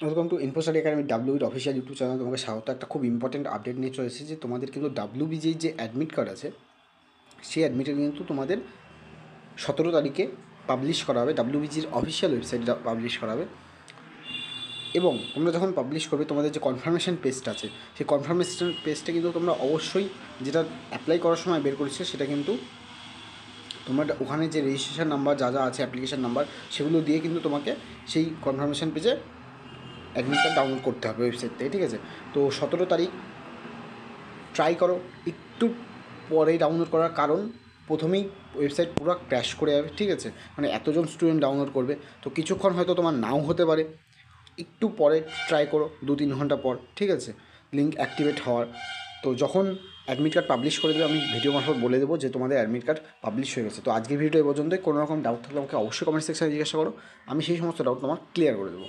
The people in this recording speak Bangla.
ওয়েলকাম টু ইনফোস্টাডি একাডেমি ডাব্লিউবির অফিসিয়াল ইউটিউব চ্যানেল। তোমাকে স্বাগত। একটা খুব ইম্পর্টেন্ট আপডেট নিয়ে চলে এসেছে যে তোমাদের কিন্তু ডাব্লিউবিজির যে অ্যাডমিট কার্ড আছে সেই অ্যাডমিট কার্ড কিন্তু তোমাদের 17 তারিখে পাবলিশ করা হবে, ডাব্লিউবিজির অফিসিয়াল ওয়েবসাইটে পাবলিশ করা হবে। এবং তোমরা যখন পাবলিশ করবে তোমাদের যে কনফার্মেশন পেজটা আছে সেই কনফার্মেশন পেজটা কিন্তু তোমরা অবশ্যই যেটা অ্যাপ্লাই করার সময় বের করেছে সেটা কিন্তু তোমরা ওখানে যে রেজিস্ট্রেশন নাম্বার যা যা আছে, অ্যাপ্লিকেশান নাম্বার, সেগুলো দিয়ে কিন্তু তোমাকে সেই কনফার্মেশন পেজে অ্যাডমিট কার্ড ডাউনলোড করতে হবে ওয়েবসাইট থেকে, ঠিক আছে? তো 17 তারিখ ট্রাই করো। একটু পরে ডাউনলোড করার কারণ প্রথমেই ওয়েবসাইট পুরো ক্র্যাশ করে যাবে, ঠিক আছে? মানে এতজন স্টুডেন্ট ডাউনলোড করবে, তো কিছুক্ষণ হয়তো তোমার নাও হতে পারে। একটু পরে ট্রাই করো, 2-3 ঘন্টা পর, ঠিক আছে, লিঙ্ক অ্যাক্টিভেট হওয়ার। তো যখন অ্যাডমিট কার্ড পাবলিশ করে দেবে আমি ভিডিও মারফত বলে দেবো যে তোমাদের অ্যাডমিট কার্ড পাবলিশ হয়ে গেছে। তো আজকের ভিডিও এই পর্যন্তই। কোনো রকম ডাউট থাকলে আমাকে অবশ্যই কমেন্ট সেকশনে জিজ্ঞাসা করো, আমি সেই সমস্ত ডাউট তোমার ক্লিয়ার করে দেবো।